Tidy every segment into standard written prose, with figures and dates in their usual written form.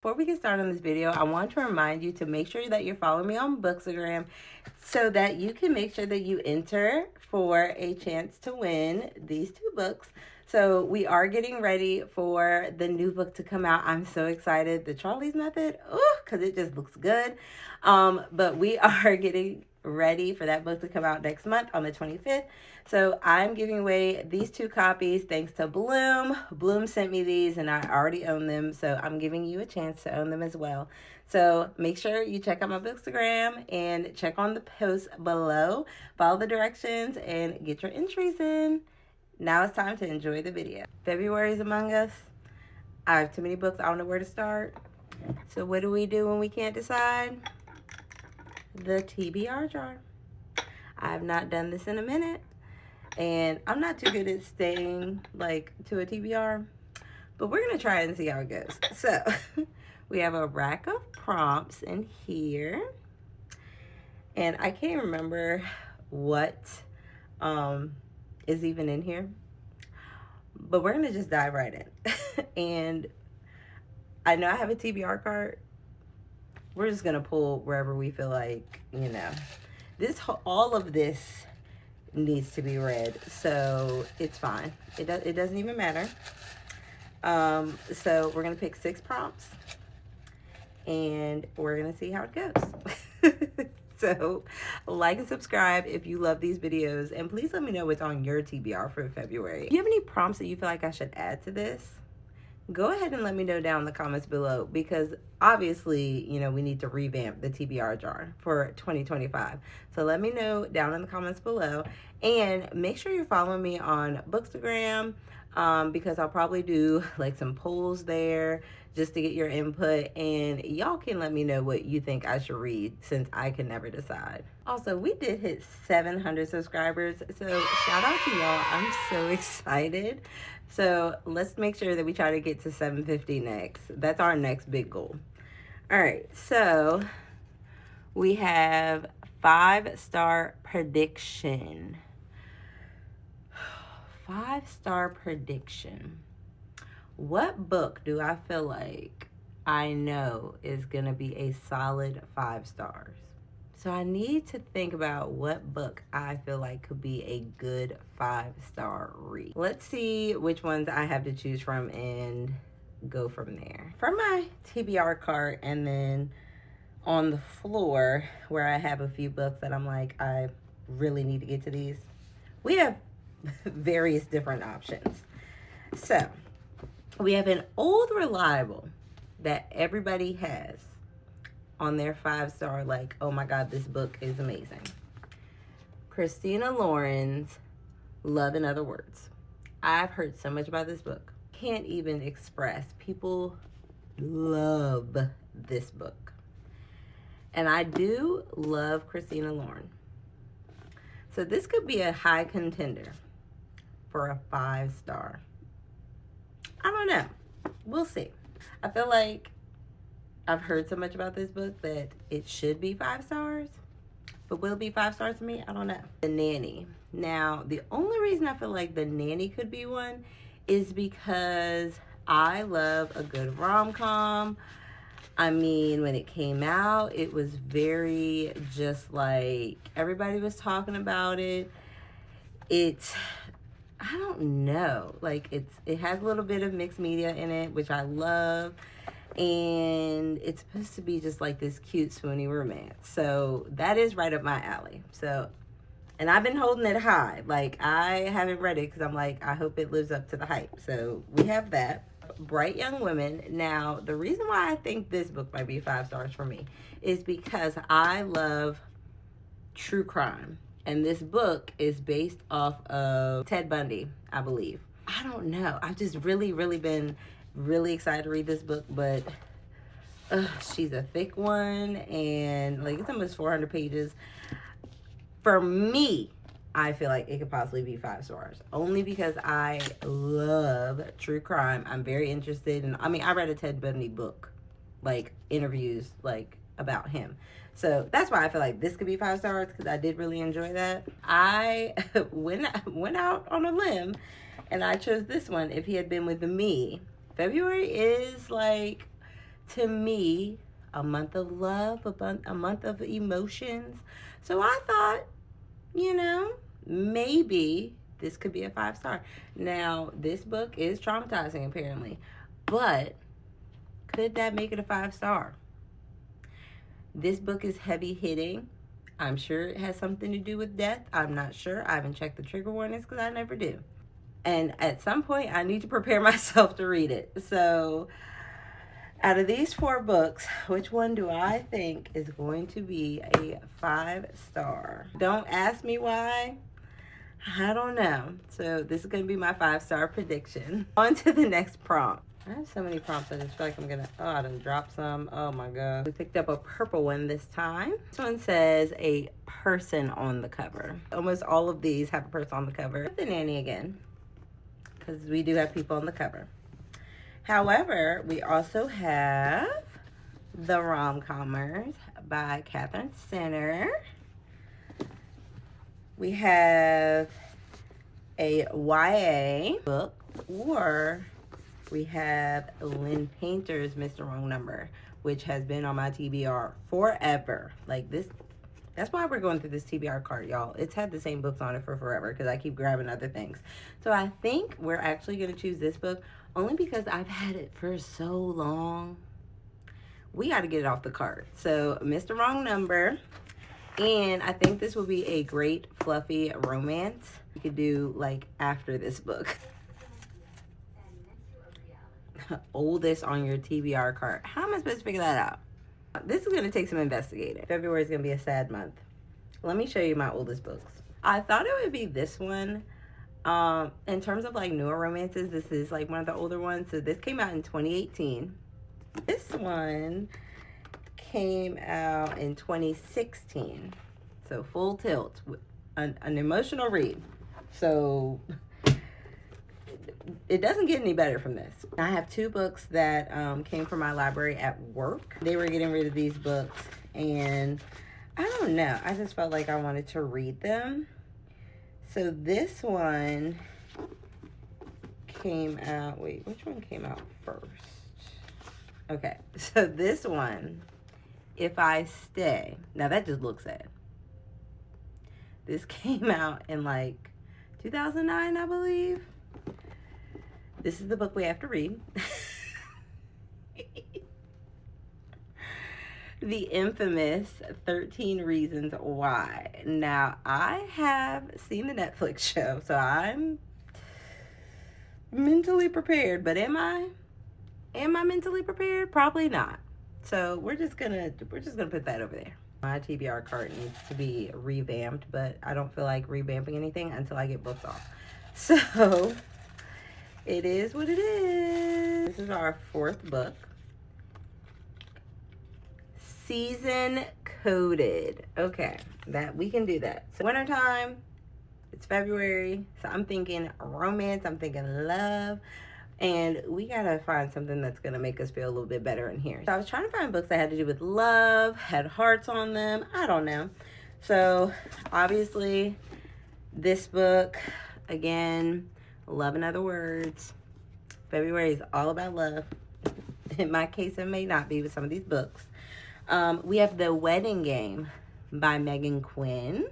before we get started on this video, I want to remind you to make sure that you're following me on Bookstagram so that you can make sure that you enter for a chance to win these 2 books. So we are getting ready for the new book to come out. I'm so excited. The Charlie's Method, because it just looks good. But we are getting ready for that book to come out next month on the 25th. So I'm giving away these 2 copies thanks to Bloom. Bloom sent me these and I already own them. So I'm giving you a chance to own them as well. So make sure you check out my Bookstagram and check on the posts below. Follow the directions and get your entries in. Now it's time to enjoy the video. February is among us. I have too many books. I don't know where to start. So what do we do when we can't decide? The TBR jar. I have not done this in a minute. And I'm not too good at staying like to a TBR. But we're going to try it and see how it goes. So we have a rack of prompts in here. And I can't remember what is even in here, but we're gonna just dive right in. And I know I have a TBR card. We're just gonna pull wherever we feel like, you know, all of this needs to be read, so it's fine. It doesn't even matter. So we're gonna pick 6 prompts and we're gonna see how it goes. So like and subscribe if you love these videos, and please let me know what's on your TBR for February. If you have any prompts that you feel like I should add to this, go ahead and let me know down in the comments below, because obviously, you know, we need to revamp the TBR jar for 2025. So let me know down in the comments below, and make sure you're following me on Bookstagram, because I'll probably do like some polls there just to get your input, and y'all can let me know what you think I should read, since I can never decide. Also, we did hit 700 subscribers, so shout out to y'all. I'm so excited. So let's make sure that we try to get to 750 next. That's our next big goal. All right, so we have 5-star prediction. 5-star prediction. What book do I feel like I know is going to be a solid 5 stars? So I need to think about what book I feel like could be a good 5-star read. Let's see which ones I have to choose from and go from there. For my TBR cart, and then on the floor where I have a few books that I'm like, I really need to get to these, we have various different options. So we have an old reliable that everybody has on their 5-star, like, oh my God, this book is amazing. Christina Lauren's Love in Other Words. I've heard so much about this book. Can't even express. People love this book. And I do love Christina Lauren. So this could be a high contender for a 5-star. I don't know. We'll see. I feel like I've heard so much about this book that it should be 5 stars. But will it be 5 stars to me? I don't know. The Nanny. Now, the only reason I feel like The Nanny could be one is because I love a good rom-com. I mean, when it came out, it was very just like, everybody was talking about it. I don't know, like it has a little bit of mixed media in it, which I love, and it's supposed to be just like this cute swoony romance, so that is right up my alley. So, and I've been holding it high, like I haven't read it because I'm like, I hope it lives up to the hype. So we have that. Bright Young Women. Now, the reason why I think this book might be 5 stars for me is because I love true crime. And this book is based off of Ted Bundy, I believe. I don't know. I've just really been really excited to read this book, but she's a thick one, and like it's almost 400 pages. For me, I feel like it could possibly be 5 stars, only because I love true crime. I'm very interested in, I mean, I read a Ted Bundy book, like interviews like about him. So that's why I feel like this could be 5 stars, because I did really enjoy that. I went out on a limb and I chose this one. If he had been with me, February is like to me, a month of love, a month of emotions. So I thought, you know, maybe this could be a 5-star. Now, this book is traumatizing apparently, but could that make it a 5-star? This book is heavy hitting. I'm sure it has something to do with death. I'm not sure. I haven't checked the trigger warnings because I never do. And at some point, I need to prepare myself to read it. So, out of these 4 books, which one do I think is going to be a 5-star? Don't ask me why. I don't know. So, this is going to be my 5-star prediction. On to the next prompt. I have so many prompts, I just feel like I'm gonna, oh, I done dropped some. Oh my God. We picked up a purple one this time. This one says a person on the cover. Almost all of these have a person on the cover. The nanny again, because we do have people on the cover. However, we also have The Rom-Commers by Catherine Center. We have a YA book, or we have Lynn Painter's Mr. Wrong Number, which has been on my TBR forever. Like this, that's why we're going through this TBR cart, y'all. It's had the same books on it for forever because I keep grabbing other things. So I think we're actually going to choose this book only because I've had it for so long. We got to get it off the cart. So Mr. Wrong Number. And I think this will be a great fluffy romance you could do like after this book. Oldest on your TBR cart. How am I supposed to figure that out? This is going to take some investigating. February is going to be a sad month. Let me show you my oldest books. I thought it would be this one. In terms of like newer romances, this is like one of the older ones. So this came out in 2018. This one came out in 2016. So full tilt. An emotional read. So it doesn't get any better from this. I have 2 books that came from my library at work. They were getting rid of these books, and I don't know. I just felt like I wanted to read them. So this one came out. Wait, which one came out first? Okay, so this one, If I Stay. Now that just looks sad. This came out in like 2009, I believe. This is the book we have to read. The infamous 13 Reasons Why. Now, I have seen the Netflix show, so I'm mentally prepared. But am I mentally prepared? Probably not. So we're just gonna put that over there. My TBR cart needs to be revamped, but I don't feel like revamping anything until I get books off. So it is what it is. This is our 4th book. Season Coded. Okay, that we can do that. So wintertime, it's February, so I'm thinking romance, I'm thinking love, and we gotta find something that's gonna make us feel a little bit better in here. So I was trying to find books that had to do with love, had hearts on them, I don't know. So obviously this book, again, Love in Other Words. February is all about love. In my case, it may not be with some of these books. We have The Wedding Game by Megan Quinn.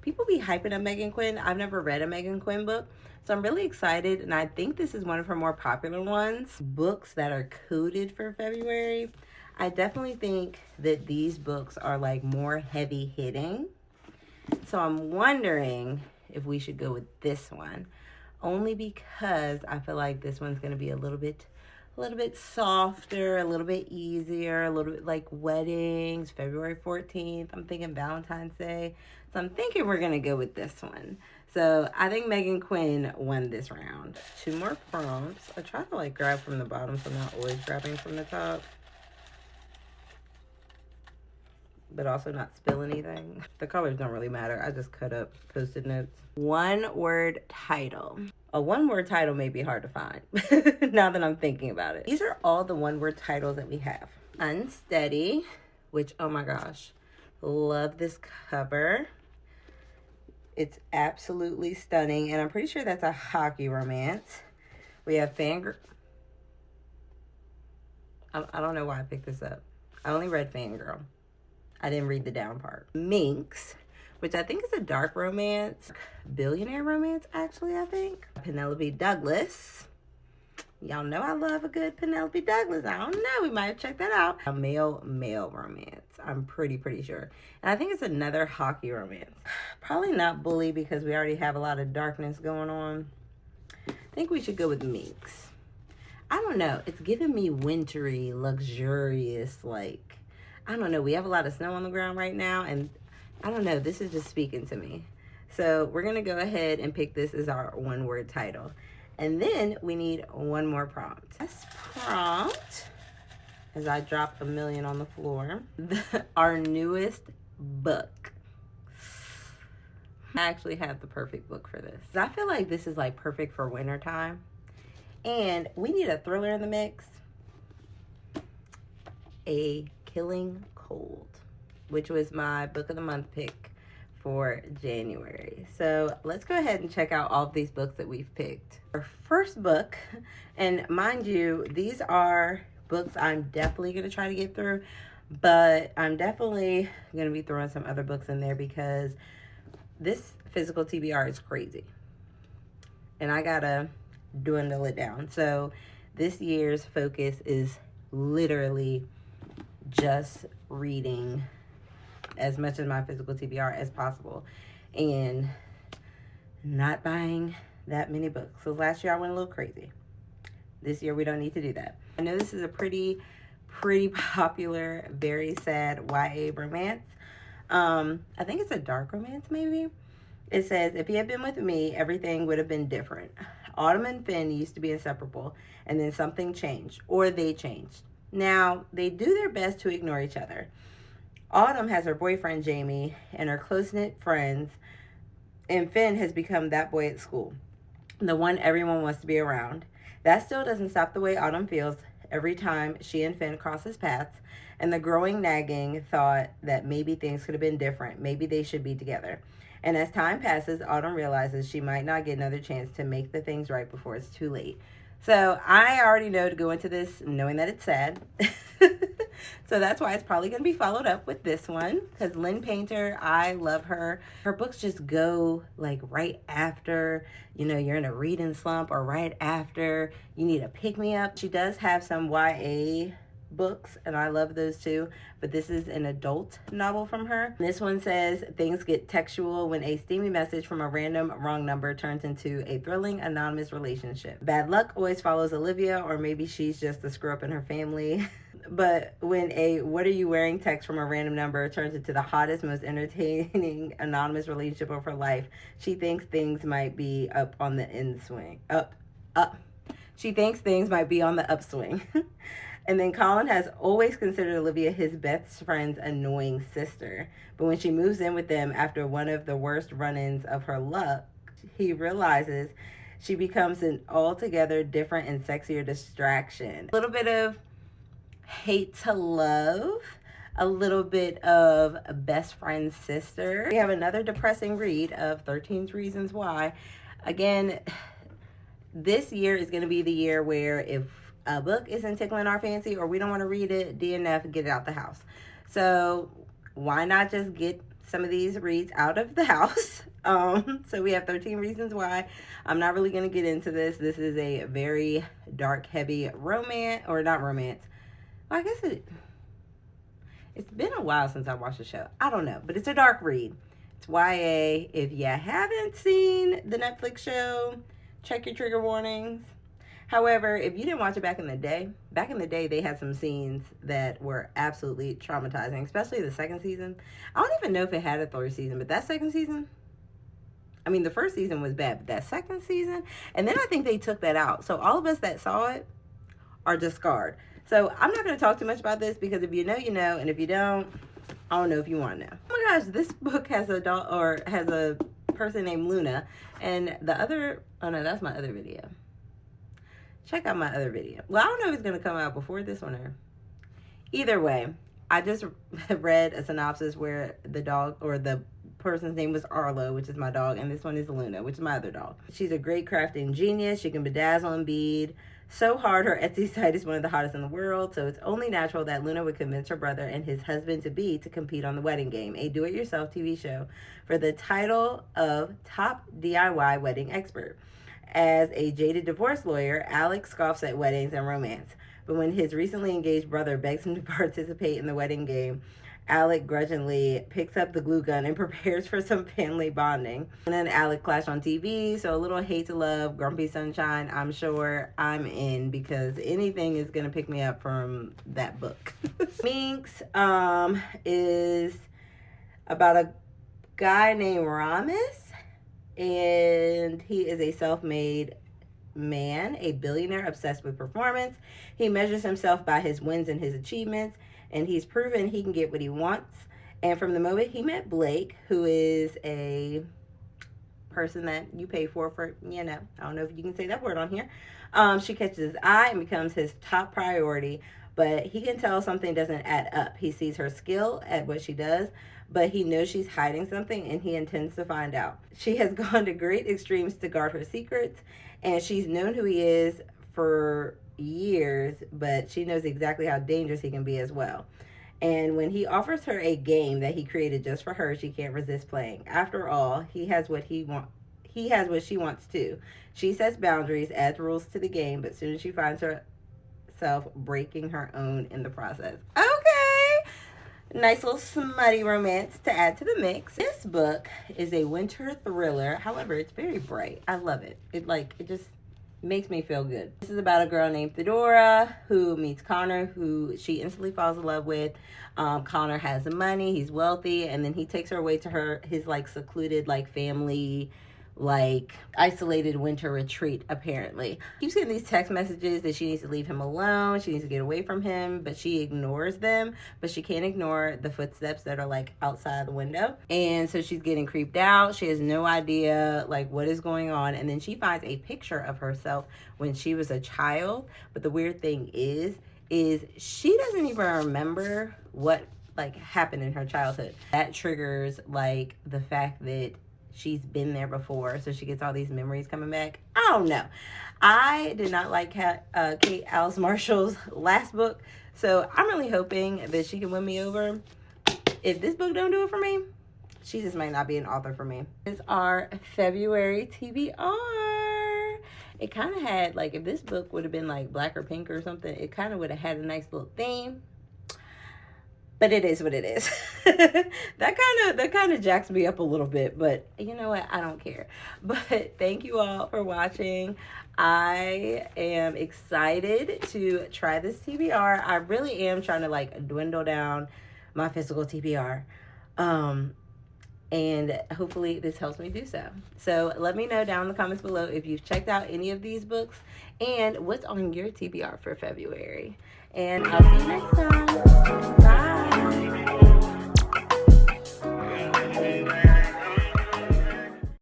People be hyping up Megan Quinn. I've never read a Megan Quinn book, so I'm really excited, and I think this is one of her more popular ones. Books that are coded for February. I definitely think that these books are like more heavy hitting. So I'm wondering if we should go with this one. Only because I feel like this one's going to be a little bit softer, a little bit easier, a little bit like weddings, February 14th. I'm thinking Valentine's Day. So I'm thinking we're going to go with this one. So I think Megan Quinn won this round. 2 more prompts. I try to like grab from the bottom, so I'm not always grabbing from the top, but also not spill anything. The colors don't really matter. I just cut up Post-it notes. 1-word title. A 1-word title may be hard to find now that I'm thinking about it. These are all the 1-word titles that we have. Unsteady, which, oh my gosh, love this cover. It's absolutely stunning, and I'm pretty sure that's a hockey romance. We have Fangirl. I don't know why I picked this up. I only read Fangirl. I didn't read the down part. Minx, which I think is a dark romance. Billionaire romance, actually, I think. Penelope Douglas. Y'all know I love a good Penelope Douglas. I don't know. We might check that out. A male romance. I'm pretty sure. And I think it's another hockey romance. Probably not Bully because we already have a lot of darkness going on. I think we should go with Minx. I don't know. It's giving me wintry, luxurious, like, I don't know. We have a lot of snow on the ground right now. And I don't know. This is just speaking to me. So we're going to go ahead and pick this as our one-word title. And then we need one more prompt. This prompt, as I drop a million on the floor, our newest book. I actually have the perfect book for this. I feel like this is like perfect for winter time. And we need a thriller in the mix. A Killing Cold, which was my book of the month pick for January. So let's go ahead and check out all of these books that we've picked. Our first book, and mind you, these are books I'm definitely going to try to get through, but I'm definitely going to be throwing some other books in there because this physical TBR is crazy. And I got to dwindle it down. So this year's focus is literally just reading as much of my physical TBR as possible and not buying that many books. So last year I went a little crazy. This year we don't need to do that. I know this is a pretty popular, very sad YA romance. I think it's a dark romance maybe. It says, if he had been with me, everything would have been different. Autumn and Finn used to be inseparable, and then something changed, or they changed. Now, they do their best to ignore each other. Autumn has her boyfriend, Jamie, and her close-knit friends, and Finn has become that boy at school, the one everyone wants to be around. That still doesn't stop the way Autumn feels every time she and Finn cross his paths, and the growing nagging thought that maybe things could have been different, maybe they should be together. And as time passes, Autumn realizes she might not get another chance to make the things right before it's too late. So I already know to go into this knowing that it's sad. So that's why it's probably going to be followed up with this one. Because Lynn Painter, I love her. Her books just go like right after, you know, you're in a reading slump or right after you need a pick-me-up. She does have some YA books and I love those too, but this is an adult novel from her. This one says things get textual when a steamy message from a random wrong number turns into a thrilling anonymous relationship. Bad luck always follows Olivia, or maybe she's just a screw up in her family. But when a "what are you wearing" text from a random number turns into the hottest, most entertaining anonymous relationship of her life, she thinks things might be up on the inswing. She thinks things might be on the upswing. And then Colin has always considered Olivia his best friend's annoying sister. But when she moves in with them after one of the worst run-ins of her luck, he realizes she becomes an altogether different and sexier distraction. A little bit of hate to love, a little bit of best friend sister. We have another depressing read of 13 Reasons Why. Again, this year is going to be the year where if a book isn't tickling our fancy or we don't want to read it, DNF, get it out the house. So why not just get some of these reads out of the house? So we have 13 Reasons Why. I'm not really going to get into this. This is a very dark, heavy romance, or not romance. Well, I guess it's been a while since I watched the show. I don't know, but it's a dark read. It's YA. If you haven't seen the Netflix show, check your trigger warnings. However, if you didn't watch it back in the day, they had some scenes that were absolutely traumatizing, especially the second season. I don't even know if it had a third season, but that second season, I mean, the first season was bad, but that second season, and then I think they took that out. So all of us that saw it are just scarred. So I'm not going to talk too much about this because if you know, you know, and if you don't, I don't know if you want to know. Oh my gosh, this book has a person named Luna, and the other, oh no, that's my other video. Check out my other video. Well, I don't know if it's going to come out before this one or... Either way, I just read a synopsis where the dog, or the person's name was Arlo, which is my dog, and this one is Luna, which is my other dog. She's a great crafting genius. She can bedazzle and bead so hard her Etsy site is one of the hottest in the world, so it's only natural that Luna would convince her brother and his husband-to-be to compete on The Wedding Game, a do-it-yourself TV show, for the title of Top DIY Wedding Expert. As a jaded divorce lawyer, Alex scoffs at weddings and romance. But when his recently engaged brother begs him to participate in the wedding game, Alec grudgingly picks up the glue gun and prepares for some family bonding. And then Alec clash on TV, so a little hate to love, grumpy sunshine. I'm sure I'm in because anything is going to pick me up from that book. Minx is about a guy named Ramis, and he is a self-made man, a billionaire obsessed with performance. He measures himself by his wins and his achievements, and he's proven he can get what he wants. And from the moment he met Blake, who is a person that you pay for, I don't know if you can say that word on here, she catches his eye and becomes his top priority. But he can tell something doesn't add up. He sees her skill at what she does, but he knows she's hiding something, and he intends to find out. She has gone to great extremes to guard her secrets, and she's known who he is for years, but she knows exactly how dangerous he can be as well. And when he offers her a game that he created just for her, she can't resist playing. After all, he has what she wants too. She sets boundaries, adds rules to the game, but soon she finds herself breaking her own in the process. Okay, nice little smutty romance to add to the mix. This book is a winter thriller. However, it's very bright. I love it. It just makes me feel good. This is about a girl named Theodora who meets Connor, who she instantly falls in love with. Connor has money, he's wealthy, and then he takes her away to his secluded family isolated winter retreat. Apparently keeps getting these text messages that she needs to leave him alone, she needs to get away from him, but she ignores them. But she can't ignore the footsteps that are outside the window, and so she's getting creeped out. She has no idea what is going on, and then she finds a picture of herself when she was a child. But the weird thing is she doesn't even remember what happened in her childhood. That triggers the fact that she's been there before, so she gets all these memories coming back. I don't know. I did not like Kate Alice Marshall's last book, so I'm really hoping that she can win me over. If this book don't do it for me, she just might not be an author for me. This is our February TBR. It kind of had, if this book would have been black or pink or something, it kind of would have had a nice little theme. But it is what it is. That kind of jacks me up a little bit, but you know what? I don't care. But thank you all for watching. I am excited to try this TBR. I really am trying to dwindle down my physical TBR. And hopefully this helps me do so. So let me know down in the comments below if you've checked out any of these books and what's on your TBR for February. And I'll see you next time. Bye.